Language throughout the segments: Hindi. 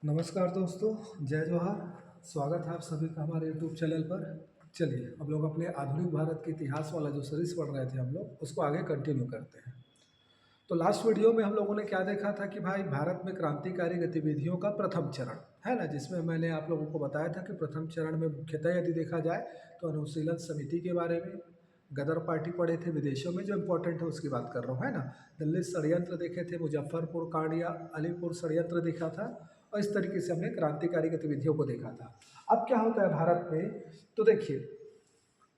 नमस्कार दोस्तों, जय जोहार। स्वागत है आप सभी का हमारे यूट्यूब चैनल पर। चलिए हम लोग अपने आधुनिक भारत के इतिहास वाला जो सीरीज पढ़ रहे थे हम लोग उसको आगे कंटिन्यू करते हैं। तो लास्ट वीडियो में हम लोगों ने क्या देखा था कि भाई भारत में क्रांतिकारी गतिविधियों का प्रथम चरण है ना, जिसमें मैंने आप लोगों को बताया था कि प्रथम चरण में मुख्यतः यदि देखा जाए तो अनुशीलन समिति के बारे में, गदर पार्टी पढ़े थे विदेशों में जो इम्पोर्टेंट है उसकी बात कर रहा हूँ, है ना। दिल्ली षड्यंत्र देखे थे, मुजफ्फरपुर कांड या अलीपुर षड्यंत्र देखा था, और इस तरीके से हमने क्रांतिकारी गतिविधियों को देखा था। अब क्या होता है भारत में, तो देखिए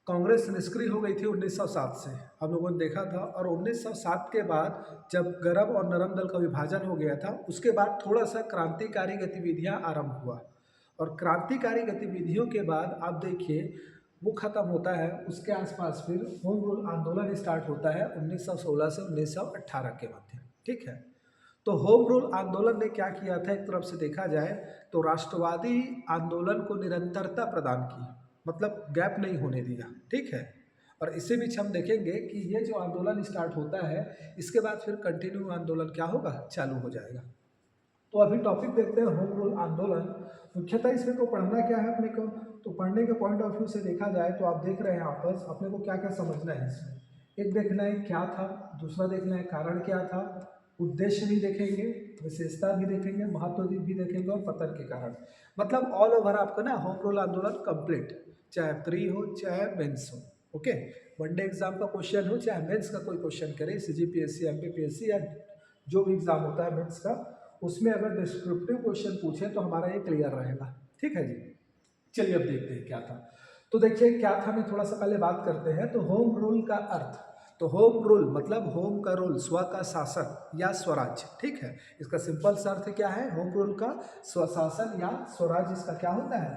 कांग्रेस निष्क्रिय हो गई थी 1907 से, हम लोगों ने देखा था। और 1907 के बाद जब गरम और नरम दल का विभाजन हो गया था, उसके बाद थोड़ा सा क्रांतिकारी गतिविधियां आरंभ हुआ। और क्रांतिकारी गतिविधियों के बाद आप देखिए वो खत्म होता है, उसके आसपास फिर होम रूल आंदोलन स्टार्ट होता है 1916 से 1918 के मध्य। ठीक है, तो होम रूल आंदोलन ने क्या किया था, एक तरफ से देखा जाए तो राष्ट्रवादी आंदोलन को निरंतरता प्रदान की, मतलब गैप नहीं होने दिया। ठीक है, और इसी बीच हम देखेंगे कि ये जो आंदोलन स्टार्ट होता है इसके बाद फिर कंटिन्यू आंदोलन क्या होगा, चालू हो जाएगा। तो अभी टॉपिक देखते हैं होम रूल आंदोलन। मुख्यतः इसमें को पढ़ना क्या है अपने को, तो पढ़ने के पॉइंट ऑफ व्यू से देखा जाए तो आप देख रहे हैं आपस अपने को क्या क्या समझना है इसमें। एक देखना है क्या था, दूसरा देखना है कारण क्या था, उद्देश्य भी देखेंगे, विशेषता भी देखेंगे, महत्व भी देखेंगे, और पतन के कारण। मतलब ऑल ओवर आपका ना होम रूल आंदोलन कंप्लीट, चाहे प्री हो चाहे मेंस हो। ओके, वनडे एग्जाम का क्वेश्चन हो चाहे मेंस का कोई क्वेश्चन करे, सीजीपीएससी एमपीपीएससी या जो भी एग्जाम होता है मेंस का, उसमें अगर डिस्क्रिप्टिव क्वेश्चन पूछे तो हमारा ये क्लियर रहेगा। ठीक है जी, चलिए अब देखते हैं क्या था। तो देखिए क्या था, मैं थोड़ा सा पहले बात करते हैं। तो होम रूल का अर्थ, तो होम रूल मतलब होम का रूल, स्व का शासन या स्वराज्य। ठीक है, इसका सिंपल सा अर्थ क्या है, होम रूल का स्वशासन या स्वराज्य, इसका क्या होता है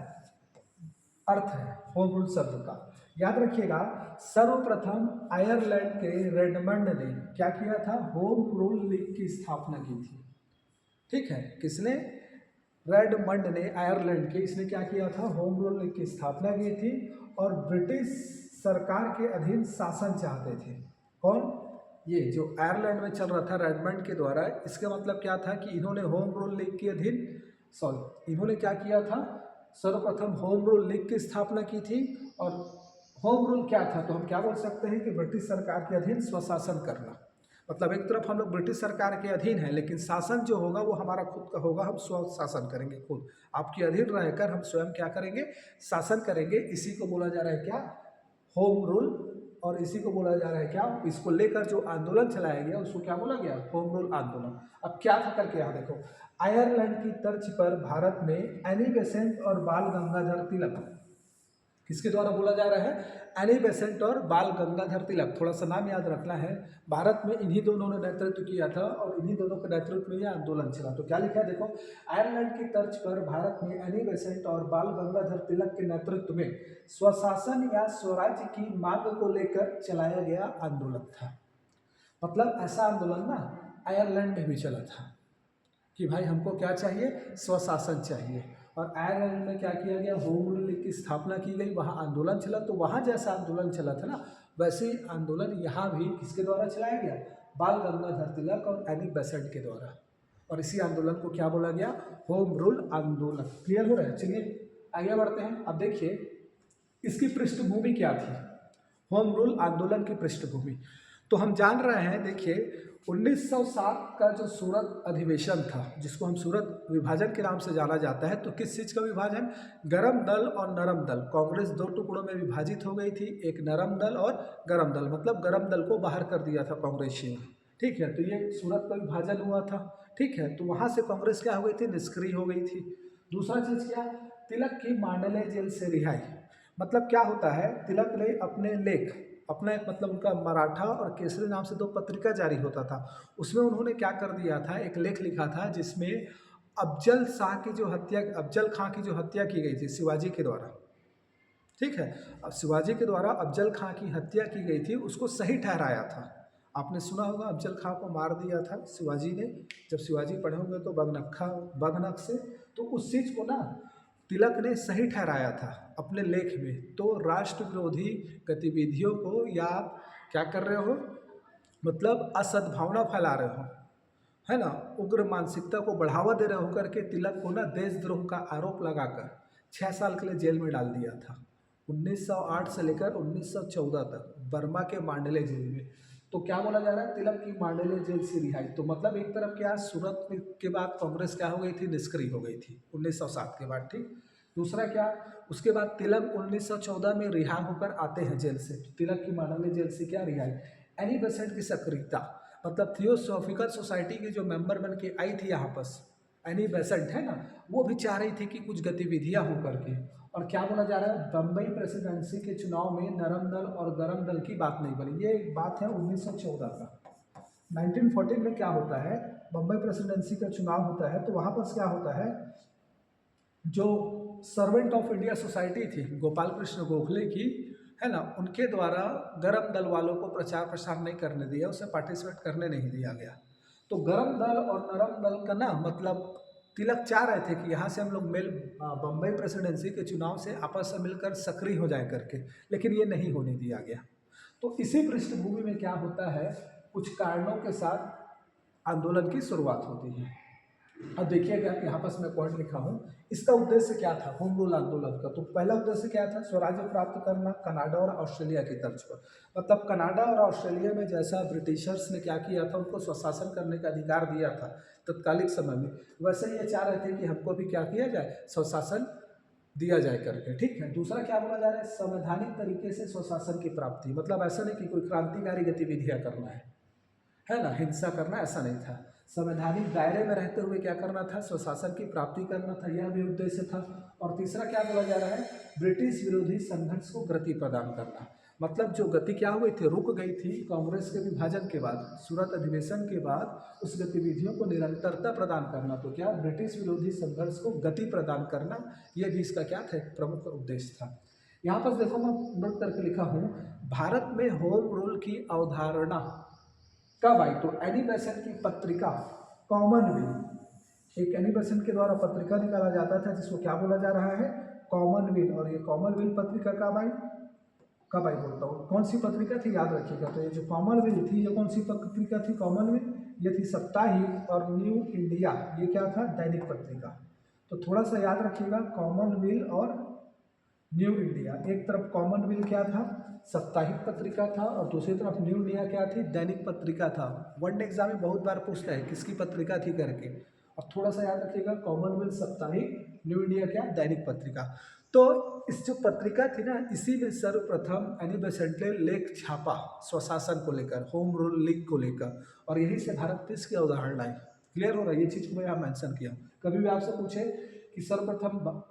अर्थ है होम रूल शब्द का। याद रखिएगा, सर्वप्रथम आयरलैंड के रेडमंड ने क्या किया था, होम रूल लीग की स्थापना की थी। ठीक है, किसने, रेडमंड ने, आयरलैंड के, इसने क्या किया था, होम रूल लीग की स्थापना की थी। और ब्रिटिश सरकार के अधीन शासन चाहते थे। कौन, ये जो आयरलैंड में चल रहा था रेडमंड के द्वारा, इसका मतलब क्या था कि इन्होंने होम रूल लीग के अधीन, सॉरी इन्होंने क्या किया था, सर्वप्रथम होम रूल लीग की स्थापना की थी। और होम रूल क्या था, तो हम क्या बोल सकते हैं कि ब्रिटिश सरकार के अधीन स्वशासन करना। मतलब एक तरफ हम लोग ब्रिटिश सरकार के अधीन हैं, लेकिन शासन जो होगा वो हमारा खुद का होगा, हम स्व शासन करेंगे खुद। आपके अधीन रहकर हम स्वयं क्या करेंगे, शासन करेंगे। इसी को बोला जा रहा है क्या, होम रूल। और इसी को बोला जा रहा है क्या, इसको लेकर जो आंदोलन चलाया गया उसको क्या बोला गया, होम रूल आंदोलन। अब क्या था करके यहाँ देखो, आयरलैंड की तर्ज पर भारत में एनी बेसेंट और बाल गंगाधर तिलक, किसके द्वारा बोला जा रहा है, एनी बेसेंट और बाल गंगाधर तिलक, थोड़ा सा नाम याद रखना है। भारत में इन्हीं दोनों ने नेतृत्व किया था और इन्हीं दोनों के नेतृत्व में यह आंदोलन चला। तो क्या लिखा है देखो, आयरलैंड की तर्ज पर भारत में एनी बेसेंट और बाल गंगाधर तिलक के नेतृत्व में स्वशासन या स्वराज्य की मांग को लेकर चलाया गया आंदोलन था। मतलब ऐसा आंदोलन ना आयरलैंड में भी चला था कि भाई हमको क्या चाहिए, स्वशासन चाहिए। और आयरलैंड में क्या किया गया, होम रूल लीग की स्थापना की गई, वहाँ आंदोलन चला। तो वहाँ जैसा आंदोलन चला था ना, वैसे ही आंदोलन यहाँ भी किसके द्वारा चलाया गया, बाल गंगाधर तिलक और एनी बेसेंट के द्वारा। और इसी आंदोलन को क्या बोला गया, होम रूल आंदोलन। क्लियर हो रहा है, चलिए आगे बढ़ते हैं। अब देखिए इसकी पृष्ठभूमि क्या थी, होम रूल आंदोलन की पृष्ठभूमि। तो हम जान रहे हैं, देखिए 1907 का जो सूरत अधिवेशन था, जिसको हम सूरत विभाजन के नाम से जाना जाता है, तो किस चीज़ का विभाजन, गरम दल और नरम दल। कांग्रेस दो टुकड़ों में विभाजित हो गई थी, एक नरम दल और गरम दल, मतलब गरम दल को बाहर कर दिया था कांग्रेसियों ने। ठीक है, तो ये सूरत का विभाजन हुआ था। ठीक है, तो वहाँ से कांग्रेस क्या हो गई थी, निष्क्रिय हो गई थी। दूसरा चीज़ क्या, तिलक की मांडले जेल से रिहाई। मतलब क्या होता है, तिलक ने अपने लेख, अपना एक मतलब उनका मराठा और केसरी नाम से दो पत्रिका जारी होता था, उसमें उन्होंने क्या कर दिया था, एक लेख लिखा था जिसमें अफजल शाह की जो हत्या, अफजल खां की जो हत्या की गई थी शिवाजी के द्वारा। ठीक है, अब शिवाजी के द्वारा अफजल खां की हत्या की गई थी, उसको सही ठहराया था। आपने सुना होगा अफजल खां को मार दिया था शिवाजी ने, जब शिवाजी पढ़े होंगे तो बगनख से। तो उस चीज़ को ना तिलक ने सही ठहराया था अपने लेख में। तो राष्ट्र विरोधी गतिविधियों को या आप क्या कर रहे हो, मतलब असद्भावना फैला रहे हो, है ना, उग्र मानसिकता को बढ़ावा दे रहे होकर के तिलक को ना देशद्रोह का आरोप लगाकर 6 साल के लिए जेल में डाल दिया था। 1908 से लेकर 1914 तक बर्मा के मांडले जेल में। तो क्या बोला जा रहा है, तिलक की मांडले जेल से रिहाई। तो मतलब एक तरफ क्या, सूरत के बाद कांग्रेस क्या हो गई थी, निष्क्रिय हो गई थी 1907 के बाद, ठीक। दूसरा क्या, उसके बाद तिलक 1914 में रिहा होकर आते हैं जेल से। तिलक की मांडले जेल से क्या रिहाई। एनी बेसेंट की सक्रियता, मतलब थियोसॉफिकल सोसाइटी की जो मेंबर बन के आई थी यहाँ पर, एनी बेसेंट है ना, वो भी चाह रही थी कि कुछ गतिविधियां हो करके। और क्या बोला जा रहा है, बम्बई प्रेसिडेंसी के चुनाव में नरम दल और गरम दल की बात नहीं बनी। ये एक बात है 1914 का। 1914 में क्या होता है, बम्बई प्रेसिडेंसी का चुनाव होता है, तो वहाँ पर क्या होता है, जो सर्वेंट ऑफ इंडिया सोसाइटी थी गोपाल कृष्ण गोखले की, है ना, उनके द्वारा गरम दल वालों को प्रचार प्रसार नहीं करने दिया, उसे पार्टिसिपेट करने नहीं दिया गया। तो गरम दल और नरम दल का ना मतलब, तिलक चाह रहे थे कि यहाँ से हम लोग बम्बई प्रेसिडेंसी के चुनाव से आपस में मिलकर सक्रिय हो जाए करके, लेकिन ये नहीं होने दिया गया। तो इसी पृष्ठभूमि में क्या होता है, कुछ कारणों के साथ आंदोलन की शुरुआत होती है। अब देखिएगा यहाँ पर मैं पॉइंट लिखा हूँ, इसका उद्देश्य क्या था होम रूल आंदोलन का। तो पहला उद्देश्य क्या था, स्वराज्य प्राप्त करना, कनाडा और ऑस्ट्रेलिया की तर्ज पर। मतलब कनाडा और ऑस्ट्रेलिया में जैसा ब्रिटिशर्स ने क्या किया था, उनको स्वशासन करने का अधिकार दिया था तत्कालिक समय में, वैसे ही ये चाह रहे थे कि हमको भी क्या किया जाए, स्वशासन दिया जाए करके, ठीक है। दूसरा क्या बोला जा रहा है, संवैधानिक तरीके से स्वशासन की प्राप्ति। मतलब ऐसा नहीं कि कोई क्रांतिकारी गतिविधियाँ करना है ना, हिंसा करना, ऐसा नहीं था। संवैधानिक दायरे में रहते हुए क्या करना था, स्वशासन की प्राप्ति करना था, यह भी उद्देश्य था। और तीसरा क्या बोला जा रहा है, ब्रिटिश विरोधी संघर्ष को गति प्रदान करना। मतलब जो गति क्या हो गई थी, रुक गई थी कांग्रेस के विभाजन के बाद, सूरत अधिवेशन के बाद, उस गतिविधियों को निरंतरता प्रदान करना। तो क्या, ब्रिटिश विरोधी संघर्ष को गति प्रदान करना, यह भी इसका क्या था, प्रमुख उद्देश्य था। यहाँ पर देखो मैं नोट करके लिखा हूँ, भारत में होम रूल की अवधारणा कब आई। तो एनी बेसेंट की पत्रिका कॉमनवेल्थ, एक एनी बेसेंट के द्वारा पत्रिका निकाला जाता था जिसको क्या बोला जा रहा है, कॉमनवेल्थ। और ये कॉमनवेल्थ पत्रिका कब आई बोलता हूँ, कौन सी पत्रिका थी, याद रखिएगा। तो ये जो कॉमनवेल्थ थी, ये कौन सी पत्रिका थी, कॉमनवेल्थ, ये थी साप्ताहिक। और न्यू इंडिया, ये क्या था, दैनिक पत्रिका। तो थोड़ा सा याद रखिएगा, कॉमनवेल्थ और न्यू इंडिया। एक तरफ कॉमनवेल्थ क्या था, साप्ताहिक पत्रिका था, और दूसरी तरफ न्यू इंडिया क्या थी, दैनिक पत्रिका था। वन एग्जाम में बहुत बार पूछता है किसकी पत्रिका थी करके। और थोड़ा सा याद रखिएगा, कॉमनवेल्थ साप्ताहिक, न्यू इंडिया क्या, दैनिक पत्रिका। तो इस जो पत्रिका थी ना, इसी में सर्वप्रथम एनी बेसेंट ने लेख छापा स्वशासन को लेकर, होम रूल लीग को लेकर, और यहीं से भारत देश की अवधारणा आई। क्लियर हो रहा है, ये चीज़ को मैं यहाँ मेंशन किया। कभी भी आपसे पूछे कि सर्वप्रथम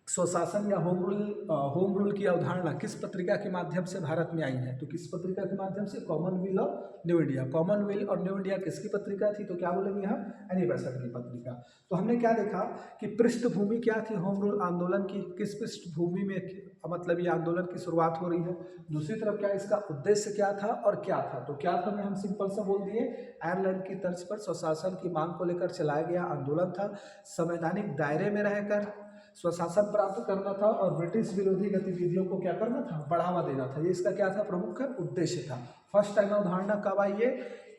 स्वशासन या होम रूल की अवधारणा किस पत्रिका के माध्यम से भारत में आई है, तो किस पत्रिका के माध्यम से, कॉमनवेल्थ और न्यू इंडिया। कॉमनवेल्थ और न्यू इंडिया किसकी पत्रिका थी, तो क्या बोलेंगे यहाँ, एनी बेसेंट की पत्रिका। तो हमने क्या देखा कि पृष्ठभूमि क्या थी होम रूल आंदोलन की, किस पृष्ठभूमि में मतलब ये आंदोलन की शुरुआत हो रही है। दूसरी तरफ क्या, इसका उद्देश्य क्या था और क्या था। तो क्या था, हम सिंपल सा बोल दिए, आयरलैंड की तर्ज पर स्वशासन की मांग को लेकर चलाया गया आंदोलन था। संवैधानिक दायरे में रहकर स्वशासन प्राप्त करना था, और ब्रिटिश विरोधी गतिविधियों को क्या करना था, बढ़ावा देना था। ये इसका क्या था, प्रमुख उद्देश्य था। फर्स्ट टाइम अवधारणा कब आई है,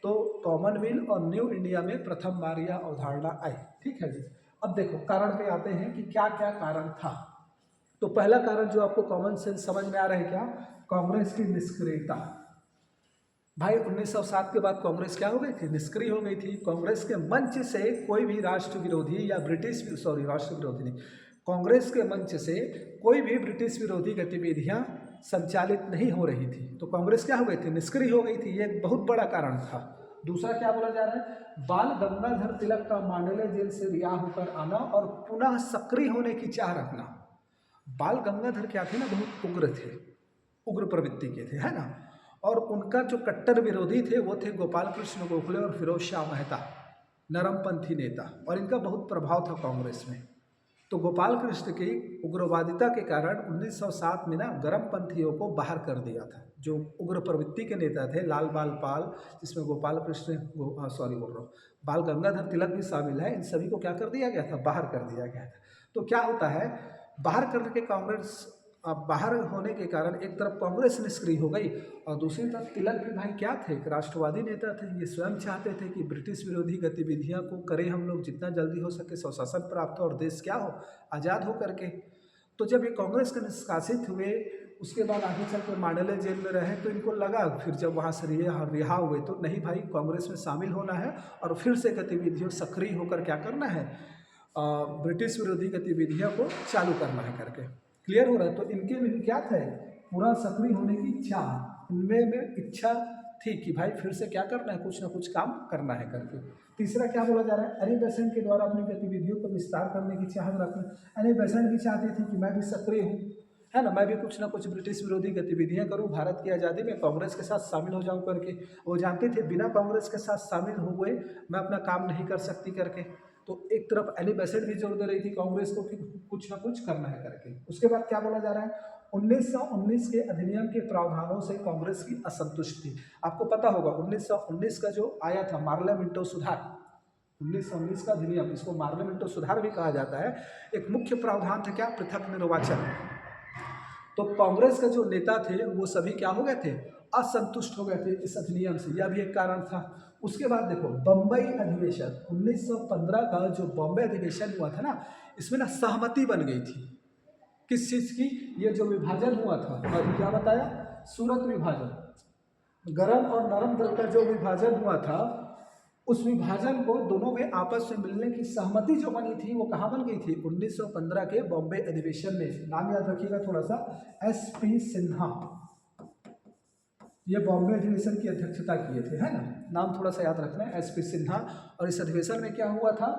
तो कॉमनवेल्थ और न्यू इंडिया में प्रथम बार यह अवधारणा आई, ठीक है जी। अब देखो कारण पे आते हैं कि क्या क्या कारण था। तो पहला कारण जो आपको कॉमन सेंस समझ में आ रहा है क्या, कांग्रेस की निष्क्रियता। भाई 1907 के बाद कांग्रेस क्या हो गई थी, निष्क्रिय हो गई थी। कांग्रेस के मंच से कोई भी राष्ट्र विरोधी या राष्ट्र विरोधी नहीं, कांग्रेस के मंच से कोई भी ब्रिटिश विरोधी गतिविधियां संचालित नहीं हो रही थी। तो कांग्रेस क्या हो गई थी, निष्क्रिय हो गई थी। ये एक बहुत बड़ा कारण था। दूसरा क्या बोला जा रहा है, बाल गंगाधर तिलक का मांडले जेल से रिहा होकर आना और पुनः सक्रिय होने की चाह रखना। बाल गंगाधर क्या थे ना, बहुत उग्र थे, उग्र प्रवृत्ति के थे, है ना। और उनका जो कट्टर विरोधी थे वो थे गोपाल कृष्ण गोखले और फिरोज शाह मेहता, नरमपंथी नेता, और इनका बहुत प्रभाव था कांग्रेस में। तो गोपाल कृष्ण की उग्रवादिता के कारण 1907 में ना गरमपंथियों को बाहर कर दिया था। जो उग्र प्रवृत्ति के नेता थे, लाल बाल पाल, जिसमें गोपाल कृष्ण बाल गंगाधर तिलक भी शामिल है, इन सभी को क्या कर दिया गया था, बाहर कर दिया गया था। तो क्या होता है, बाहर करके कांग्रेस बाहर होने के कारण एक तरफ कांग्रेस निष्क्रिय हो गई और दूसरी तरफ तिलक भी भाई क्या थे, एक राष्ट्रवादी नेता थे। ये स्वयं चाहते थे कि ब्रिटिश विरोधी गतिविधियां को करें हम लोग, जितना जल्दी हो सके स्वशासन प्राप्त हो और देश क्या हो, आज़ाद हो करके। तो जब ये कांग्रेस के निष्कासित हुए, उसके बाद आगे चल कर मांडले जेल में रहे, तो इनको लगा फिर जब वहाँ से रिहा हुए तो नहीं भाई, कांग्रेस में शामिल होना है और फिर से गतिविधियों सक्रिय होकर क्या करना है, ब्रिटिश विरोधी गतिविधियों को चालू करना है करके। क्लियर हो रहा है। तो इनके में भी क्या था, पूरा सक्रिय होने की इच्छा, इनमें में इच्छा थी कि भाई फिर से क्या करना है, कुछ ना कुछ काम करना है करके। तीसरा क्या बोला जा रहा है, एनी बेसेंट के द्वारा अपनी गतिविधियों को विस्तार करने की चाहत रखना। एनी बेसेंट भी चाहती थी कि मैं भी सक्रिय हूँ, है ना, मैं भी कुछ ना कुछ ब्रिटिश विरोधी गतिविधियां करूं, भारत की आज़ादी में कांग्रेस के साथ शामिल हो जाऊं करके। वो जानते थे बिना कांग्रेस के साथ शामिल हुए मैं अपना काम नहीं कर सकती करके। तो एक तरफ एनी बेसेंट भी जोर दे रही थी कांग्रेस को कि कुछ ना कुछ करना है करके। उसके बाद क्या बोला जा रहा है, 1919 के अधिनियम के प्रावधानों से कांग्रेस की असंतुष्ट थी। आपको पता होगा 1919 का जो आया था मार्लियामेंटो सुधार, 1919 का अधिनियम, इसको मार्लियामेंटो सुधार भी कहा जाता है। एक मुख्य प्रावधान था क्या, पृथक निर्वाचन। तो कांग्रेस का जो नेता थे वो सभी क्या हो गए थे, असंतुष्ट हो गए थे इस अधिनियम से, यह भी एक कारण था। उसके बाद देखो बम्बई अधिवेशन 1915 का जो बॉम्बे अधिवेशन हुआ था ना, इसमें ना सहमति बन गई थी किस चीज़ की, ये जो विभाजन हुआ था, और क्या बताया, सूरत विभाजन, गरम और नरम दल का जो विभाजन हुआ था, उस विभाजन को दोनों में आपस में मिलने की सहमति जो बनी थी वो कहाँ बन गई थी, 1915 के बॉम्बे अधिवेशन में। नाम याद रखिएगा थोड़ा सा, SP सिन्हा, ये बॉम्बे अधिवेशन की अध्यक्षता किए थे, है ना, नाम थोड़ा सा याद रखना है, SP सिन्हा। और इस अधिवेशन में क्या हुआ था,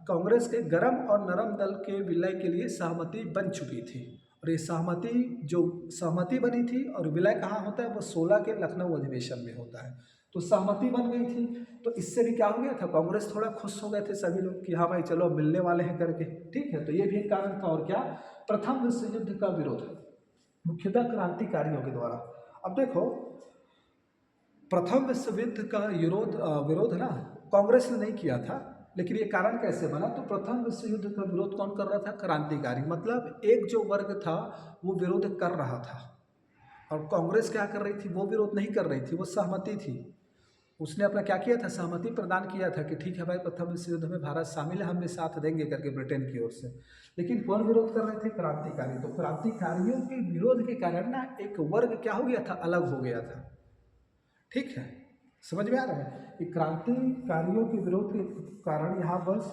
कांग्रेस के गरम और नरम दल के विलय के लिए सहमति बन चुकी थी। और ये सहमति बनी थी, और विलय कहाँ होता है, वो 16 के लखनऊ अधिवेशन में होता है। तो सहमति बन गई थी, तो इससे भी क्या हो गया था, कांग्रेस थोड़ा खुश हो गए थे सभी लोग कि हाँ भाई चलो मिलने वाले हैं करके। ठीक है, तो ये भी एक कारण था। और क्या, प्रथम विश्व युद्ध का विरोध, मुख्यतः क्रांतिकारियों के द्वारा। अब देखो प्रथम विश्व युद्ध का विरोध ना कांग्रेस ने नहीं किया था, लेकिन ये कारण कैसे बना, तो प्रथम विश्व युद्ध का विरोध कौन कर रहा था, क्रांतिकारी। मतलब एक जो वर्ग था वो विरोध कर रहा था, और कांग्रेस क्या कर रही थी, वो विरोध नहीं कर रही थी, वो सहमति थी। उसने अपना क्या किया था, सहमति प्रदान किया था कि ठीक है भाई प्रथम विश्व युद्ध में भारत शामिल है, हम भी साथ देंगे करके ब्रिटेन की ओर से। लेकिन कौन विरोध कर रहे थे, क्रांतिकारी। तो क्रांतिकारियों के विरोध के कारण ना एक वर्ग क्या हो गया था, अलग हो गया था। ठीक है, समझ में आ रहा है कि क्रांतिकारियों के विरोध के कारण यहाँ बस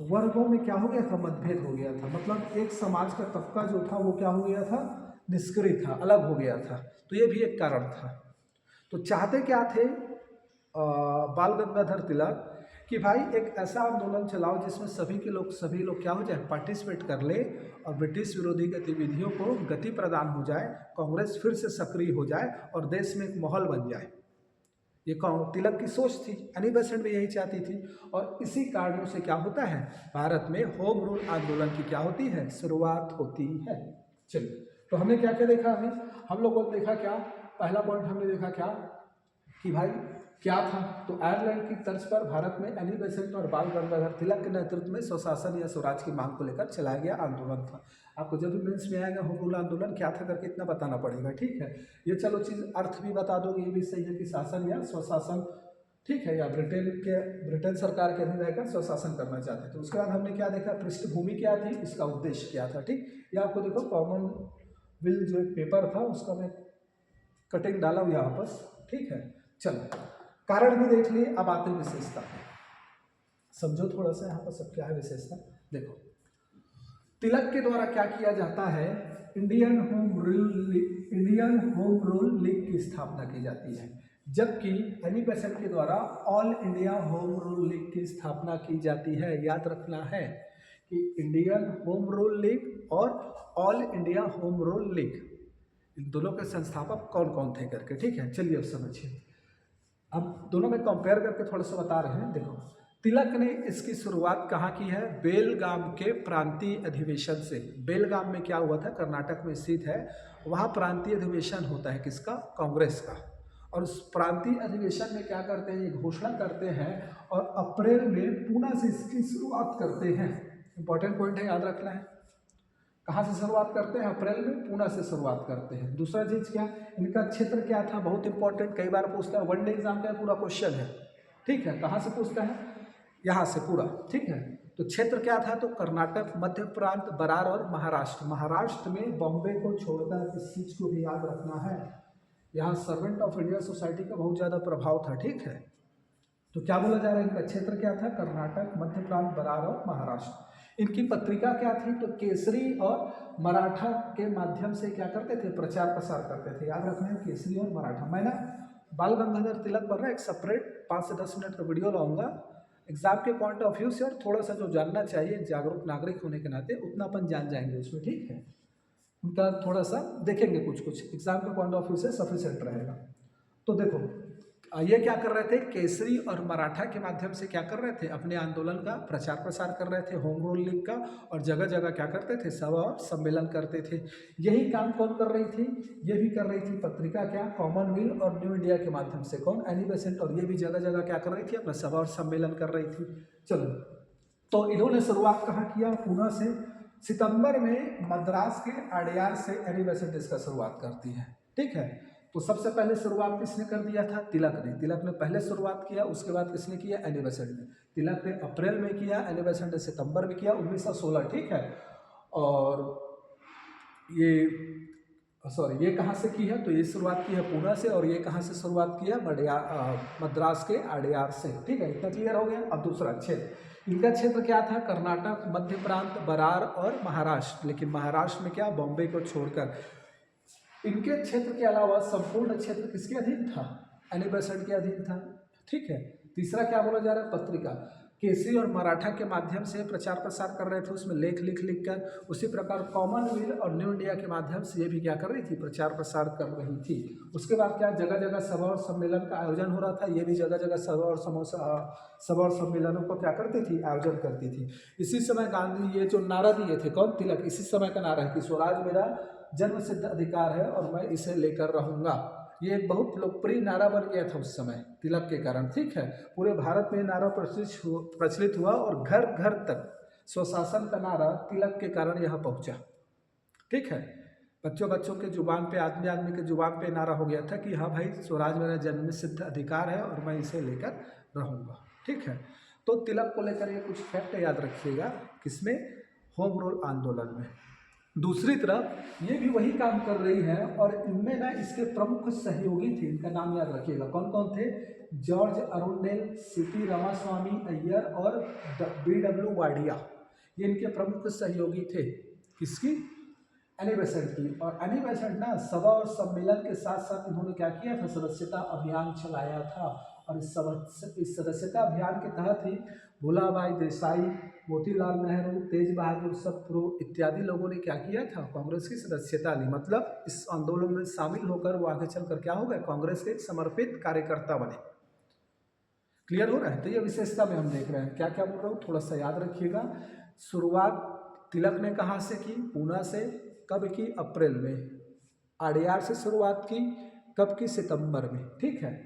वर्गों में क्या हो गया था, मतभेद हो गया था। मतलब एक समाज का तबका जो था वो क्या हो गया था, निष्क्रिय था, अलग हो गया था। तो ये भी एक कारण था। तो चाहते क्या थे बाल गंगाधर तिलक कि भाई एक ऐसा आंदोलन चलाओ जिसमें सभी लोग क्या हो जाए, पार्टिसिपेट कर ले, और ब्रिटिश विरोधी गतिविधियों को गति प्रदान हो जाए, कांग्रेस फिर से सक्रिय हो जाए और देश में एक माहौल बन जाए। ये तिलक की सोच थी, एनी बेसेंट भी यही चाहती थी। और इसी कारणों से क्या होता है, भारत में होम रूल आंदोलन की क्या होती है, शुरुआत होती है। चलिए, तो हमने क्या क्या देखा, हम लोगों ने देखा क्या, पहला पॉइंट हमने देखा क्या कि भाई क्या था, तो आयरलैंड की तर्ज पर भारत में एनी बेसेंट और बाल गंगाधर तिलक के नेतृत्व में स्वशासन या स्वराज की मांग को लेकर चलाया गया आंदोलन था। आपको जब भी मेंस में आएगा होम रूल आंदोलन क्या था करके इतना बताना पड़ेगा। ठीक है, ये चलो चीज़ अर्थ भी बता दोगे, ये भी सही है कि शासन या स्वशासन, ठीक है, या ब्रिटेन सरकार के अधीन रहकर स्वशासन करना चाहते थे। तो उसके बाद हमने क्या देखा, पृष्ठभूमि क्या थी, इसका उद्देश्य क्या था। ठीक, ये आपको देखो कॉमनवेल्थ जो एक पेपर था उसका मैं कटिंग डाला हूँ यहाँ पर। ठीक है, चलो कारण भी देख लिए, अब आते हैं विशेषता, समझो थोड़ा सा यहाँ पर सब क्या है विशेषता। देखो तिलक के द्वारा क्या किया जाता है, इंडियन होम रूल लीग की स्थापना की जाती है, जबकि एनी बेसेंट के द्वारा all India home rule league की स्थापना की जाती है। याद रखना है कि इंडियन होम रूल लीग और all India home rule league, इन दोनों के संस्थापक कौन कौन थे करके। ठीक है, चलिए अब समझिए, अब दोनों में कंपेयर करके थोड़ा सा बता रहे हैं। देखो तिलक ने इसकी शुरुआत कहाँ की है, बेलगाम के प्रांतीय अधिवेशन से। बेलगाम में क्या हुआ था, कर्नाटक में स्थित है, वहाँ प्रांतीय अधिवेशन होता है किसका, कांग्रेस का। और उस प्रांतीय अधिवेशन में क्या करते हैं, ये घोषणा करते हैं और अप्रैल में पूना से इसकी शुरुआत करते हैं। इंपॉर्टेंट पॉइंट है, याद रखना है। कहाँ से शुरुआत करते हैं? अप्रैल में पूना से शुरुआत करते हैं। दूसरा चीज़ क्या, इनका क्षेत्र क्या था? बहुत इंपॉर्टेंट, कई बार पूछता है, वनडे एग्जाम का पूरा क्वेश्चन है, ठीक है। कहाँ से पूछता है? यहाँ से पूरा, ठीक है। तो क्षेत्र क्या था? तो कर्नाटक, मध्य प्रांत, बरार और महाराष्ट्र। महाराष्ट्र में बॉम्बे को छोड़कर इस चीज़ को भी याद रखना है, यहाँ सर्वेंट ऑफ इंडिया सोसाइटी का बहुत ज़्यादा प्रभाव था, ठीक है। तो क्या बोला जा रहा है? इनका क्षेत्र क्या था? कर्नाटक, मध्य प्रांत, बरार और महाराष्ट्र। इनकी पत्रिका क्या थी? तो केसरी और मराठा के माध्यम से क्या करते थे? प्रचार प्रसार करते थे। याद रखना है, केसरी और मराठा। मैं ना बाल गंगाधर तिलक पर ना एक सेपरेट 5 से 10 मिनट का वीडियो लाऊंगा एग्जाम के पॉइंट ऑफ व्यू से, और थोड़ा सा जो जानना चाहिए जागरूक नागरिक होने के नाते उतना अपन जान जाएंगे उसमें, ठीक है। उनका थोड़ा सा देखेंगे, कुछ कुछ एग्जाम के पॉइंट ऑफ व्यू से सफिशिएंट रहेगा। तो देखो, ये क्या कर रहे थे? केसरी और मराठा के माध्यम से क्या कर रहे थे? अपने आंदोलन का प्रचार प्रसार कर रहे थे, होम रूल लीग का, और जगह जगह क्या करते थे? सभा और सम्मेलन करते थे। यही काम कौन कर रही थी? ये भी कर रही थी पत्रिका क्या? कॉमनवेल्थ और न्यू इंडिया के माध्यम से। कौन? Annie Besant. और ये भी जगह जगह क्या कर रही थी? अपना सभा और सम्मेलन कर रही थी। चलो, तो इन्होंने शुरुआत कहाँ किया? पूना से। सितंबर में मद्रास के अडयार से एनी बेसेंट इसका शुरुआत करती है, ठीक है। तो सबसे पहले शुरुआत किसने कर दिया था? तिलक ने। तिलक ने पहले शुरुआत किया, उसके बाद किसने किया? एनी बेसेंट ने। तिलक ने अप्रैल में किया, एनी बेसेंट ने सितंबर में किया, 1916, ठीक है। और ये ये कहाँ से की है? तो ये शुरुआत की है पूना से, और ये कहाँ से शुरुआत की है? मद्रास के अडयार से, ठीक है। इतना क्लियर हो गया। अब दूसरा क्षेत्र, इनका क्षेत्र क्या था? कर्नाटक, मध्य प्रांत, बरार और महाराष्ट्र। लेकिन महाराष्ट्र में क्या? बॉम्बे को छोड़कर। इनके क्षेत्र के अलावा संपूर्ण क्षेत्र किसके अधीन था? एनी बेसेंट के अधीन था, ठीक है। तीसरा क्या बोला जा रहा है? पत्रिका। केसरी और मराठा के माध्यम से प्रचार प्रसार कर रहे थे, उसमें लेख लिख कर। उसी प्रकार कॉमनवेल्थ और न्यू इंडिया के माध्यम से ये भी क्या कर रही थी? प्रचार प्रसार कर रही थी। उसके बाद क्या? जगह जगह सभा और सम्मेलन का आयोजन हो रहा था। ये भी जगह जगह सभा और सम्मेलनों को क्या करती थी? आयोजन करती थी। इसी समय गांधी ये जो नारा दिए थे, कौन? तिलक। इसी समय का नारा है कि स्वराज मेरा जन्म सिद्ध अधिकार है और मैं इसे लेकर रहूंगा। ये एक बहुत लोकप्रिय नारा बन गया था उस समय तिलक के कारण, ठीक है। पूरे भारत में नारा प्रचलित हुआ, और घर घर तक स्वशासन का नारा तिलक के कारण यहाँ पहुंचा, ठीक है। बच्चों बच्चों के जुबान पे, आदमी आदमी के जुबान पे नारा हो गया था कि हाँ भाई, स्वराज मेरा जन्म सिद्ध अधिकार है और मैं इसे लेकर रहूंगा, ठीक है। तो तिलक को लेकर ये कुछ फैक्ट याद रखिएगा, किसमें? होम रूल आंदोलन में। दूसरी तरफ ये भी वही काम कर रही है, और इनमें ना इसके प्रमुख सहयोगी थे। इनका नाम याद रखिएगा, कौन कौन थे? George Arundale, CP Ramaswami Iyer और BW वाडिया। ये इनके प्रमुख सहयोगी थे। किसकी? एनी बेसेंट की। और एनी बेसेंट ना सभा और सम्मेलन के साथ साथ इन्होंने क्या किया था? सदस्यता अभियान चलाया था। और इस सदस्यता अभियान के तहत ही भूलाभाई देसाई, मोतीलाल नेहरू, तेज बहादुर सप्रू इत्यादि लोगों ने क्या किया था? कांग्रेस की सदस्यता ली। मतलब इस आंदोलन में शामिल होकर वो आगे चलकर क्या हो गए? कांग्रेस के समर्पित कार्यकर्ता बने। क्लियर हो रहा है? तो ये विशेषता में हम देख रहे हैं। क्या क्या बोल रहा हूँ, थोड़ा सा याद रखिएगा। शुरुआत तिलक ने कहाँ से की? पूना से। कब की? अप्रैल में। अडयार से शुरुआत की। कब की? सितंबर में, ठीक है।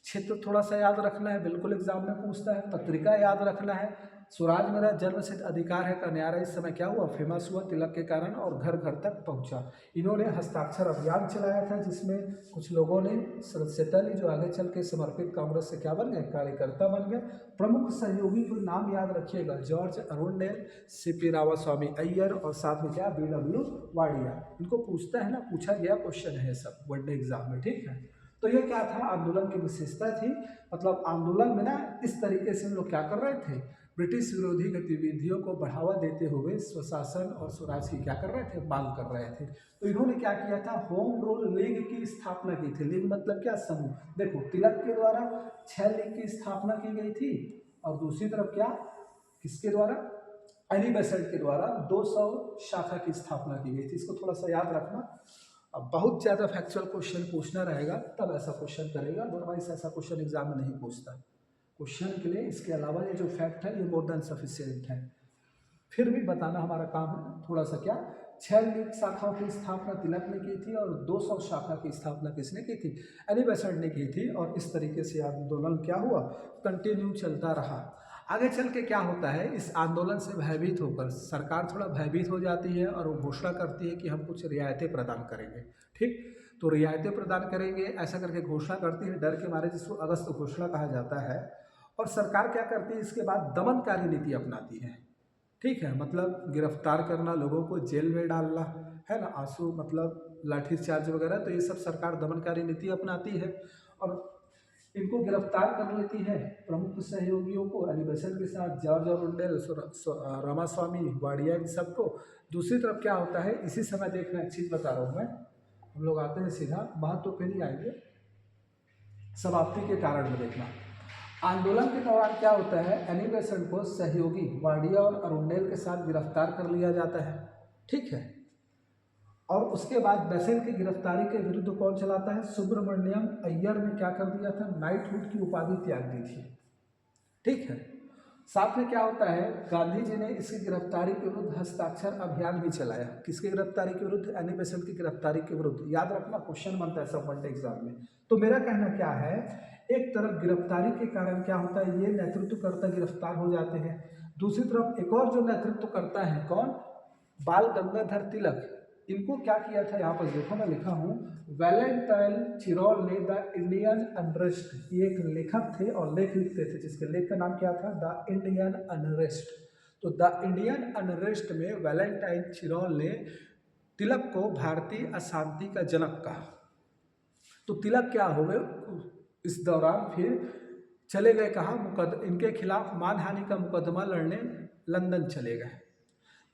क्षेत्र थोड़ा सा याद रखना है, बिल्कुल एग्जाम में पूछता है। पत्रिका याद रखना है। स्वराज मेरा जन्म सिद्ध अधिकार है का नारा इस समय क्या हुआ? फेमस हुआ तिलक के कारण, और घर घर तक पहुंचा। इन्होंने हस्ताक्षर अभियान चलाया था, जिसमें कुछ लोगों ने सदस्यता ली, जो आगे चल के समर्पित कांग्रेस से क्या बन गए? कार्यकर्ता बन गए। प्रमुख सहयोगी को नाम याद रखिएगा, George Arundale, CP Ramaswami Iyer, और साथ में क्या? BW वाडिया। इनको पूछता है ना, पूछा गया क्वेश्चन है सब वनडे एग्जाम में, ठीक है। तो ये क्या था? आंदोलन की विशेषता थी। मतलब आंदोलन में ना इस तरीके से हम लोग क्या कर रहे थे? ब्रिटिश विरोधी गतिविधियों को बढ़ावा देते हुए स्वशासन और स्वराज की क्या कर रहे थे? मांग कर रहे थे। तो इन्होंने क्या किया था? होम रूल लीग की स्थापना की थी। लीग मतलब क्या? समूह। देखो, तिलक के द्वारा 6 लीग की स्थापना की गई थी, और दूसरी तरफ क्या? किसके द्वारा? एनी बेसेंट के द्वारा 200 शाखा की स्थापना की गई थी। इसको थोड़ा सा याद रखना। अब बहुत ज़्यादा फैक्चुअल क्वेश्चन पूछना रहेगा तब ऐसा क्वेश्चन करेगा, अदरवाइज ऐसा क्वेश्चन एग्जाम में नहीं पूछता। क्वेश्चन के लिए इसके अलावा ये जो फैक्ट है ये मोर देन सफिशिएंट है। फिर भी बताना हमारा काम है थोड़ा सा। क्या? 6 लीग शाखाओं की स्थापना तिलक ने की थी, और 200 शाखा की स्थापना किसने की थी? एनी बेसेंट ने की थी। और इस तरीके से आंदोलन क्या हुआ? कंटिन्यू चलता रहा। आगे चल के क्या होता है, इस आंदोलन से भयभीत होकर सरकार थोड़ा भयभीत हो जाती है और वो घोषणा करती है कि हम कुछ रियायतें प्रदान करेंगे। ठीक, तो रियायतें प्रदान करेंगे ऐसा करके घोषणा करती है, डर के मारे, जिसको अगस्त घोषणा कहा जाता है। और सरकार क्या करती है, इसके बाद दमनकारी नीति अपनाती है। ठीक है, मतलब गिरफ्तार करना, लोगों को जेल में डालना, है ना, आंसू मतलब लाठीचार्ज वगैरह, तो ये सब सरकार दमनकारी नीति अपनाती है और इनको गिरफ्तार कर लेती है। प्रमुख सहयोगियों को एलिवेशन के साथ जॉर्ज ऑरुंडेल, रामास्वामी, वाडिया, इन सबको। दूसरी तरफ क्या होता है, इसी समय देखना, एक चीज़ बता रहा हूँ मैं, हम लोग आते हैं सीधा महत्व पे नहीं आएंगे, समाप्ति के कारण में देखना। आंदोलन के दौरान क्या होता है, एनिमेशन को सहयोगी वाडिया और अरुंडेल के साथ गिरफ्तार कर लिया जाता है। ठीक है, और उसके बाद बेसेंट की गिरफ्तारी के विरुद्ध कौन चलाता है, सुब्रमण्यम अय्यर ने क्या कर दिया था, नाइटहुड की उपाधि त्याग दी थी। ठीक है, साथ में क्या होता है, गांधी जी ने इसकी गिरफ्तारी के विरुद्ध हस्ताक्षर अभियान भी चलाया। किसकी गिरफ्तारी के विरुद्ध, एनी बेसेंट की गिरफ्तारी के विरुद्ध। याद रखना, क्वेश्चन बनता है सब वन एग्जाम में। तो मेरा कहना क्या है, एक तरफ गिरफ्तारी के कारण क्या होता है, ये नेतृत्वकर्ता गिरफ्तार हो जाते हैं। दूसरी तरफ एक और जो नेतृत्व करता है, कौन, बाल गंगाधर तिलक, इनको क्या किया था, यहाँ पर देखो मैं लिखा हूँ, वैलेंटाइन चिरोल ने द इंडियन अनरेस्ट, ये एक लेखक थे और लेख लिखते थे, जिसके लेख का नाम क्या था, द इंडियन अनरेस्ट। तो द इंडियन अनरेस्ट में वैलेंटाइन चिरोल ने तिलक को भारतीय अशांति का जनक कहा। तो तिलक क्या हो गए, इस दौरान फिर चले गए कहाँ, इनके खिलाफ मानहानि का मुकदमा लड़ने लंदन चले गए।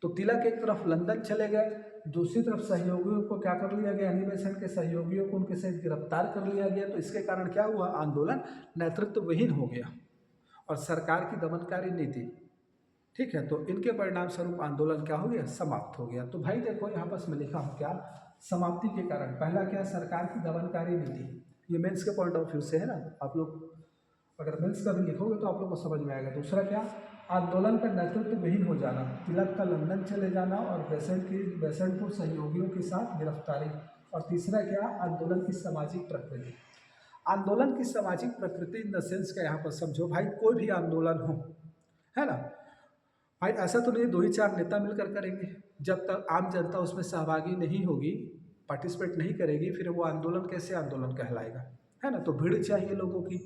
तो तिलक एक तरफ लंदन चले गए, दूसरी तरफ सहयोगियों को क्या कर लिया गया, एनिमेशन के सहयोगियों को उनके साथ गिरफ्तार कर लिया गया। तो इसके कारण क्या हुआ, आंदोलन नेतृत्वहीन हो गया और सरकार की दमनकारी नीति। ठीक है, तो इनके परिणाम स्वरूप आंदोलन क्या हो गया, समाप्त हो गया। तो भाई देखो यहाँ पर मैं लिखा हूँ क्या, समाप्ति के कारण। पहला क्या, सरकार की दमनकारी नीति, ये मेंस के पॉइंट ऑफ व्यू से है ना, आप लोग अगर मेंस का भी लिखोगे तो आप लोग को समझ में आएगा। दूसरा क्या, आंदोलन का नेतृत्वहीन हो जाना, तिलक का लंदन चले जाना और बेसेंट को सहयोगियों के साथ गिरफ्तारी। और तीसरा क्या, आंदोलन की सामाजिक प्रकृति। आंदोलन की सामाजिक प्रकृति इन द सेंस का यहाँ पर समझो भाई, कोई भी आंदोलन हो, है ना भाई, ऐसा तो नहीं 2 ही 4 नेता मिलकर करेंगे। जब तक आम जनता उसमें सहभागी नहीं होगी, पार्टिसिपेट नहीं करेगी, फिर वो आंदोलन कैसे आंदोलन कहलाएगा, है ना। तो भीड़ चाहिए लोगों की।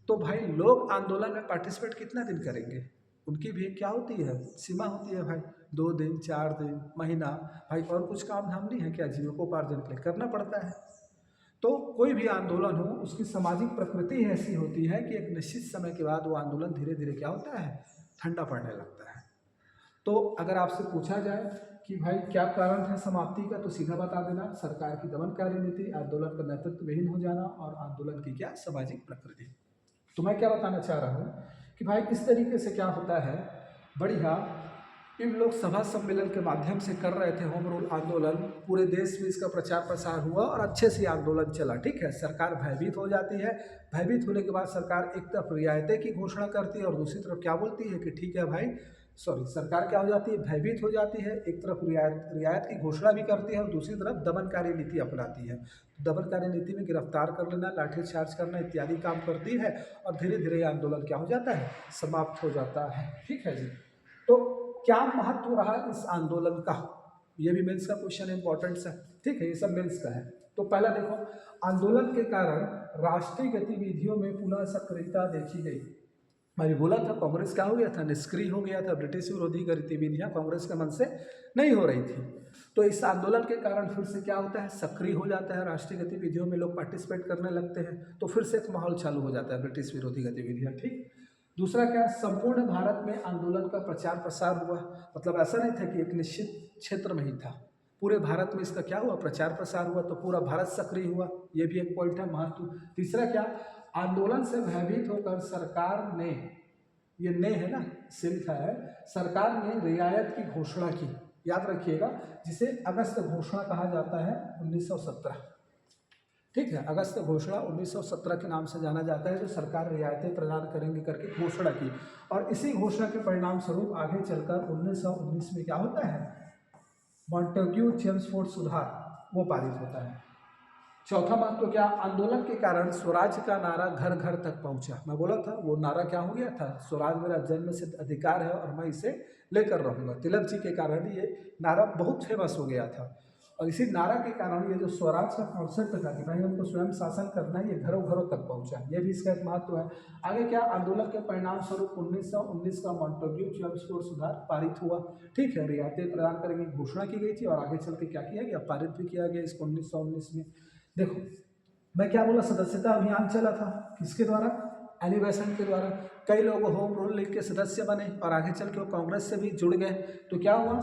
तो भाई लोग आंदोलन में पार्टिसिपेट कितना दिन करेंगे, उनकी भी क्या होती है, सीमा होती है भाई, 2 दिन 4 दिन, महीना। भाई और कुछ काम धाम नहीं है क्या, जीविकोपार्जन के लिए करना पड़ता है। तो कोई भी आंदोलन हो, उसकी सामाजिक प्रकृति ऐसी होती है कि एक निश्चित समय के बाद वो आंदोलन धीरे धीरे क्या होता है, ठंडा पड़ने लगता है। तो अगर आपसे पूछा जाए कि भाई क्या कारण है समाप्ति का, तो सीधा बता देना, सरकार की दमनकारी नीति, आंदोलन का नेतृत्वहीन हो जाना और आंदोलन की क्या, सामाजिक प्रकृति। तो मैं क्या बताना चाह रहा हूँ कि भाई इस तरीके से क्या होता है, बढ़िया इन लोग सभा सम्मेलन के माध्यम से कर रहे थे होम रूल आंदोलन, पूरे देश में इसका प्रचार प्रसार हुआ और अच्छे से आंदोलन चला। ठीक है, सरकार भयभीत हो जाती है, भयभीत होने के बाद सरकार एक तरफ रियायतें की घोषणा करती है और दूसरी तरफ क्या बोलती है कि ठीक है भाई, सरकार क्या हो जाती है, भयभीत हो जाती है, एक तरफ रियायत की घोषणा भी करती है और दूसरी तरफ दमनकारी नीति अपनाती है। दमनकारी नीति में गिरफ्तार कर लेना, लाठीचार्ज करना इत्यादि काम करती है और धीरे धीरे आंदोलन क्या हो जाता है, समाप्त हो जाता है। ठीक है जी, तो क्या महत्व रहा इस आंदोलन का, ये भी मेंस का क्वेश्चन इंपॉर्टेंट है। ठीक है, ये सब मेंस का है। तो पहला देखो, आंदोलन के कारण राष्ट्रीय गतिविधियों में पुनः सक्रियता देखी गई। मैंने बोला था कांग्रेस क्या हो गया था, निष्क्रिय हो गया था, ब्रिटिश विरोधी गतिविधियां कांग्रेस के मन से नहीं हो रही थी। तो इस आंदोलन के कारण फिर से क्या होता है, सक्रिय हो जाता है, राष्ट्रीय गतिविधियों में लोग पार्टिसिपेट करने लगते हैं, तो फिर से एक माहौल चालू हो जाता है ब्रिटिश विरोधी गतिविधियां। ठीक, दूसरा क्या, संपूर्ण भारत में आंदोलन का प्रचार प्रसार हुआ। मतलब ऐसा नहीं था कि एक निश्चित क्षेत्र में ही था, पूरे भारत में इसका क्या हुआ, प्रचार प्रसार हुआ, तो पूरा भारत सक्रिय हुआ, ये भी एक पॉइंट है महत्व। तीसरा क्या, आंदोलन से भयभीत होकर सरकार ने, ये ने है ना, से लिखा है, सरकार ने रियायत की घोषणा की, याद रखिएगा, जिसे अगस्त घोषणा कहा जाता है 1917। ठीक है, अगस्त घोषणा 1917 के नाम से जाना जाता है, जो सरकार रियायतें प्रदान करेंगे करके घोषणा की। और इसी घोषणा के परिणाम स्वरूप आगे चलकर 1919 में क्या होता है, मॉन्टेग्यू चेम्सफोर्ड सुधार वो पारित होता है। चौथा महत्व क्या, आंदोलन के कारण स्वराज का नारा घर घर तक पहुंचा। मैं बोला था वो नारा क्या हो गया था, स्वराज मेरा जन्म सिद्ध अधिकार है और मैं इसे लेकर रहूंगा। तिलक जी के कारण ये नारा बहुत फेमस हो गया था और इसी नारा के कारण ये जो स्वराज का कॉन्सेप्ट था कि भाई हमको स्वयं शासन करना है, ये घरों घरों तक पहुंचा। ये भी इसका एक महत्व है। आगे क्या, आंदोलन के परिणाम स्वरूप 1919 का मॉन्टेग्यू क्लब स्कोर सुधार पारित हुआ। ठीक है, रियायतें प्रदान करने की घोषणा की गई थी और आगे चल के क्या किया गया, पारित भी किया गया इसको 1919 में। देखो मैं क्या बोला, सदस्यता अभियान चला था, किसके द्वारा, एनी बेसेंट के द्वारा। कई लोग होम रूल लीग के सदस्य बने और आगे चल के वो कांग्रेस से भी जुड़ गए। तो क्या हुआ,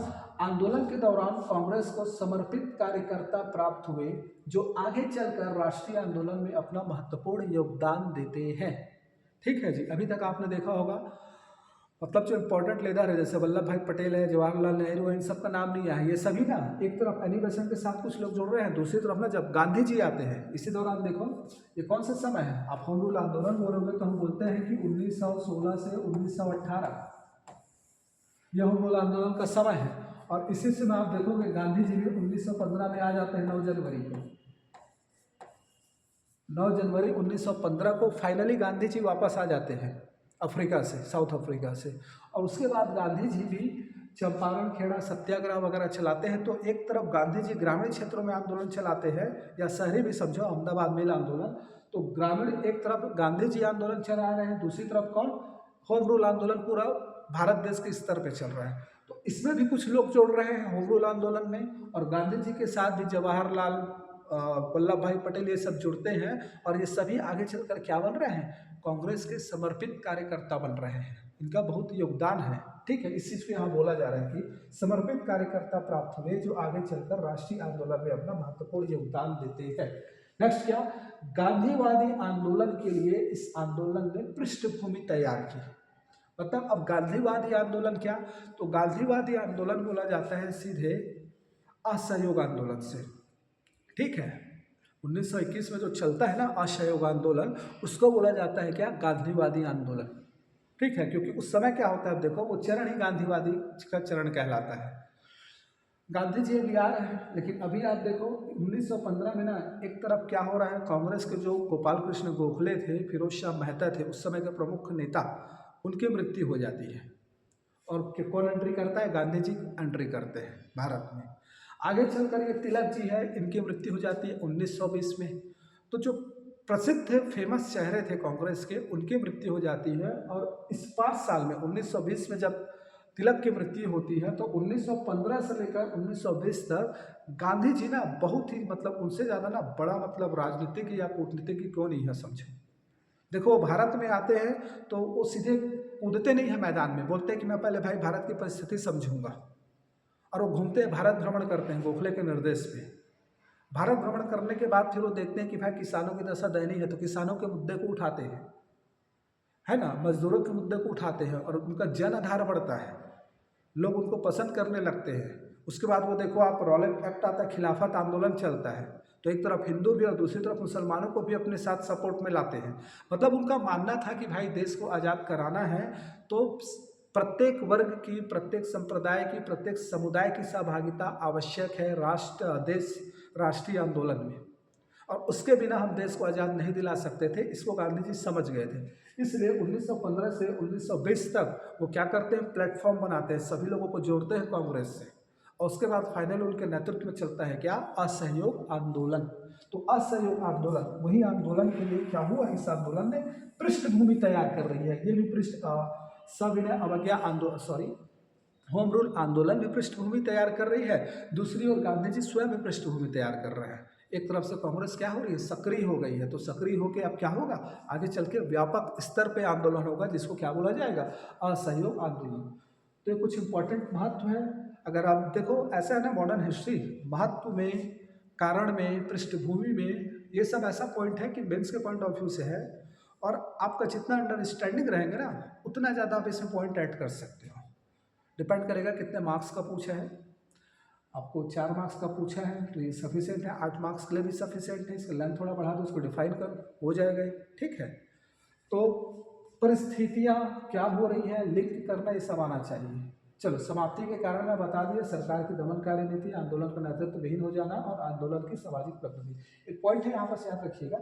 आंदोलन के दौरान कांग्रेस को समर्पित कार्यकर्ता प्राप्त हुए जो आगे चलकर राष्ट्रीय आंदोलन में अपना महत्वपूर्ण योगदान देते हैं। ठीक है जी, अभी तक आपने देखा होगा मतलब जो इंपॉर्टेंट लीडर है जैसे वल्लभ भाई पटेल है, जवाहरलाल नेहरू है, इन सब का नाम नहीं आया। ये सभी ना एक तरफ एनी बेसेंट के साथ कुछ लोग जुड़ रहे हैं, दूसरी तरफ ना जब गांधी जी आते हैं इसी दौरान देखो ये कौन सा समय है, आप होम रूल आंदोलन बोलोगे तो हम बोलते हैं कि 1916 से 1918 यह होम रूल आंदोलन का समय है। और इसी से आप देखोगे गांधी जी भी 1915 में आ जाते हैं, 9 जनवरी को। 9 जनवरी 1915 को फाइनली गांधी जी वापस आ जाते हैं अफ्रीका से, साउथ अफ्रीका से। और उसके बाद गांधी जी भी चंपारण खेड़ा सत्याग्रह वगैरह चलाते हैं। तो एक तरफ गांधी जी ग्रामीण क्षेत्रों में आंदोलन चलाते हैं या शहरी भी समझो, अहमदाबाद मिल आंदोलन। तो ग्रामीण एक तरफ गांधी जी आंदोलन चला रहे हैं, दूसरी तरफ कौन, होम रूल आंदोलन पूरा भारत देश के स्तर पर चल रहा है। तो इसमें भी कुछ लोग जोड़ रहे हैं होम रूल आंदोलन में, और गांधी जी के साथ भी जवाहरलाल वल्लभ भाई पटेल ये सब जुड़ते हैं। और ये सभी आगे चलकर क्या बन रहे हैं, कांग्रेस के समर्पित कार्यकर्ता बन रहे हैं। इनका बहुत योगदान है। ठीक है, इस चीज़ पे यहाँ बोला जा रहा है कि समर्पित कार्यकर्ता प्राप्त हुए जो आगे चलकर राष्ट्रीय आंदोलन में अपना महत्वपूर्ण योगदान देते हैं। नेक्स्ट क्या, गांधीवादी आंदोलन के लिए इस आंदोलन ने पृष्ठभूमि तैयार की। मतलब अब गांधीवादी आंदोलन क्या, तो गांधीवादी आंदोलन बोला जाता है सीधे असहयोग आंदोलन से। ठीक है, 1921 में जो चलता है ना असहयोग आंदोलन, उसको बोला जाता है क्या, गांधीवादी आंदोलन। ठीक है, क्योंकि उस समय क्या होता है देखो, वो चरण ही गांधीवादी का चरण कहलाता है। गांधी जी अभी आ रहे हैं, लेकिन अभी आप देखो 1915 में ना एक तरफ क्या हो रहा है, कांग्रेस के जो गोपाल कृष्ण गोखले थे, फिरोज शाह मेहता थे उस समय के प्रमुख नेता, उनकी मृत्यु हो जाती है। और कौन एंट्री करता है, गांधी जी एंट्री करते हैं भारत में। आगे चलकर ये तिलक जी है, इनकी मृत्यु हो जाती है 1920 में। तो जो प्रसिद्ध फेमस चेहरे थे कांग्रेस के, उनकी मृत्यु हो जाती है। और इस 5 साल में 1920 में जब तिलक की मृत्यु होती है, तो 1915 से लेकर 1920 तक गांधी जी ना बहुत ही मतलब उनसे ज़्यादा ना बड़ा मतलब राजनीतिक या कूटनीतिक क्यों नहीं है समझो। देखो वो भारत में आते हैं तो वो सीधे कूदते नहीं हैं मैदान में, बोलते हैं कि मैं पहले भाई भारत की परिस्थिति समझूंगा। और वो घूमते हैं, भारत भ्रमण करते हैं गोखले के निर्देश पे। भारत भ्रमण करने के बाद फिर वो देखते हैं कि भाई किसानों की दशा दयनीय है, तो किसानों के मुद्दे को उठाते हैं, है ना, मजदूरों के मुद्दे को उठाते हैं और उनका जन आधार बढ़ता है, लोग उनको पसंद करने लगते हैं। उसके बाद वो देखो आप रॉलेट एक्ट आता है, खिलाफत आंदोलन चलता है, तो एक तरफ हिंदू भी और दूसरी तरफ मुसलमानों को भी अपने साथ सपोर्ट में लाते हैं। मतलब उनका मानना था कि भाई देश को आज़ाद कराना है तो प्रत्येक वर्ग की, प्रत्येक संप्रदाय की, प्रत्येक समुदाय की सहभागिता आवश्यक है राष्ट्रीय आंदोलन में, और उसके बिना हम देश को आज़ाद नहीं दिला सकते थे। इसको गांधी जी समझ गए थे। इसलिए 1915 से 1920 तक वो क्या करते हैं, प्लेटफॉर्म बनाते हैं, सभी लोगों को जोड़ते हैं कांग्रेस से। और उसके बाद फाइनल उनके नेतृत्व में चलता है क्या, असहयोग आंदोलन। तो असहयोग आंदोलन, वही आंदोलन के लिए क्या हुआ, इस आंदोलन ने पृष्ठभूमि तैयार कर रही है। ये भी सविनय अवज्ञा आंदोलन, सॉरी, होम रूल आंदोलन भी पृष्ठभूमि तैयार कर रही है। दूसरी ओर गांधी जी स्वयं भी पृष्ठभूमि तैयार कर रहे हैं। एक तरफ से कांग्रेस क्या हो रही है, सक्रिय हो गई है, तो सक्रिय होकर अब क्या होगा, आगे चल के व्यापक स्तर पे आंदोलन होगा जिसको क्या बोला जाएगा, असहयोग आंदोलन। तो ये कुछ इंपॉर्टेंट महत्व है। अगर आप देखो ऐसा है ना, मॉडर्न हिस्ट्री महत्व में, कारण में, पृष्ठभूमि में, ये सब ऐसा पॉइंट है कि मेंस के पॉइंट ऑफ व्यू से है, और आपका जितना अंडरस्टैंडिंग रहेंगे ना उतना ज़्यादा आप इसमें पॉइंट ऐड कर सकते हो। डिपेंड करेगा कितने मार्क्स का पूछा है। आपको 4 मार्क्स का पूछा है तो ये सफिशिएंट है, 8 मार्क्स के लिए भी सफिशिएंट है। इसका लेंथ थोड़ा बढ़ा दो, उसको डिफाइन करो, हो जाएगा। ठीक है, तो परिस्थितियाँ क्या हो रही है, लिंक करना, ये सब आना चाहिए। चलो, समाप्ति के कारण मैं बता दिया, सरकार की दमनकारी नीति, आंदोलन का नेतृत्व विहीन हो जाना और आंदोलन की सामाजिक प्रकृति। एक पॉइंट है यहाँ पर याद रखिएगा,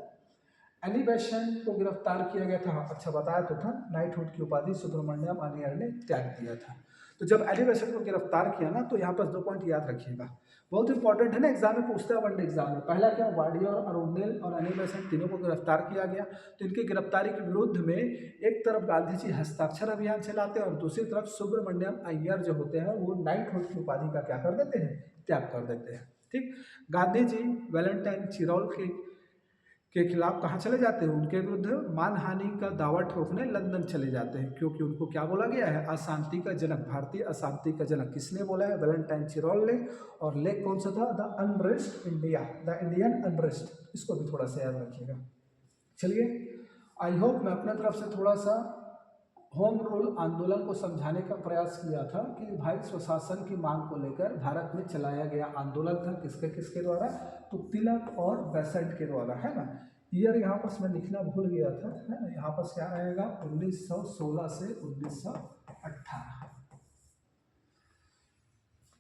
एनी बेसेंट को गिरफ्तार किया गया था, अच्छा बताया तो था, नाइटहुड की उपाधि सुब्रमण्यम अय्यर ने त्याग दिया था। तो जब एनी बेसेंट को गिरफ्तार किया ना, तो यहाँ पर 2 पॉइंट याद रखिएगा, बहुत इंपॉर्टेंट है ना, एग्जाम में पूछते हैं वनडे एग्जाम में। पहला क्या, वाडिया और अरुंडेल और एनी बेसेंट तीनों को गिरफ्तार किया गया। तो इनकी गिरफ्तारी के विरुद्ध में एक तरफ गांधी जी हस्ताक्षर अभियान चलाते हैं और दूसरी तरफ सुब्रमण्यम अय्यर जो होते हैं वो नाइटहुड की उपाधि का क्या कर देते हैं, त्याग कर देते हैं। ठीक, गांधी जी वैलेंटाइन चिरौल के खिलाफ कहाँ चले जाते हैं, उनके विरुद्ध मानहानि का दावा ठोकने लंदन चले जाते हैं, क्योंकि उनको क्या बोला गया है, अशांति का जनक, भारतीय अशांति का जनक। किसने बोला है, वैलेंटाइन चिरौल ने। और लेख कौन सा था, the unrest India, the Indian unrest, इसको भी थोड़ा सा याद रखिएगा। चलिए, आई होप मैं अपने तरफ से थोड़ा सा होम रूल आंदोलन को समझाने का प्रयास किया था कि भाई स्वशासन की मांग को लेकर भारत में चलाया गया आंदोलन था, किसके किसके द्वारा, तो तिलक और बेसेंट के द्वारा, है ना। ईयर यहाँ पर मैं लिखना भूल गया था, है ना, यहाँ पर क्या रहेगा, 1916 से 1918।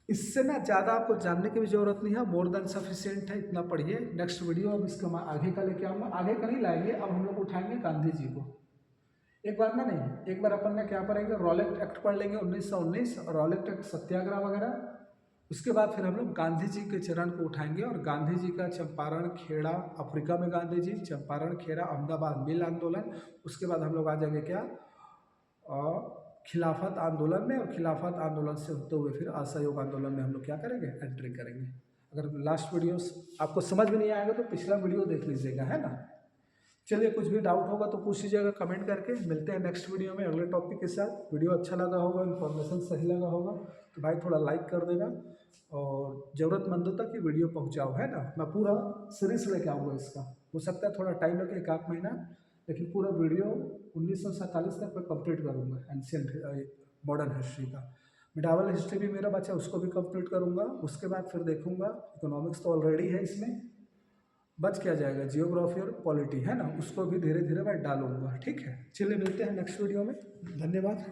इससे ना ज़्यादा आपको जानने की भी जरूरत नहीं है, मोर देन सफिशिएंट है, इतना पढ़िए। नेक्स्ट वीडियो अब इसका मैं आगे का लेके आऊँगा, आगे का नहीं लाएंगे, अब हम लोग उठाएंगे गांधी जी को। एक बार ना नहीं, एक बार अपन ने क्या पढ़ेंगे, रॉलेट एक्ट पढ़ लेंगे 1919, रॉलेट एक्ट सत्याग्रह वगैरह। उसके बाद फिर हम लोग गांधी जी के चरण को उठाएंगे और गांधी जी का चंपारण खेड़ा, अफ्रीका में गांधी जी, चंपारण खेड़ा, अहमदाबाद मिल आंदोलन। उसके बाद हम लोग आ जाएंगे क्या, खिलाफत आंदोलन में, और खिलाफत आंदोलन से होते हुए फिर असहयोग आंदोलन में हम लोग क्या करेंगे, एंट्री करेंगे। अगर लास्ट वीडियो आपको समझ में नहीं आएगा तो पिछला वीडियो देख लीजिएगा, है ना। चलिए, कुछ भी डाउट होगा तो पूछ लीजिएगा कमेंट करके। मिलते हैं नेक्स्ट वीडियो में अगले टॉपिक के साथ। वीडियो अच्छा लगा होगा, इन्फॉर्मेशन सही लगा होगा तो भाई थोड़ा लाइक कर देना और ज़रूरतमंदों तक ये वीडियो पहुंचाओ, है ना। मैं पूरा सीरीज लेके आऊँगा इसका, हो सकता है थोड़ा टाइम लगे, 1 महीना, लेकिन पूरा वीडियो 1947 तक मैं कंप्लीट करूँगा, एंशियंट मॉडर्न हिस्ट्री का। मिडावल हिस्ट्री भी मेरा बचा, उसको भी कंप्लीट करूँगा। उसके बाद फिर देखूँगा, इकोनॉमिक्स तो ऑलरेडी है, इसमें बच क्या जाएगा, जियोग्राफी और पॉलिटी, है ना, उसको भी धीरे धीरे मैं डालूंगा। ठीक है, चलिए मिलते हैं नेक्स्ट वीडियो में, धन्यवाद।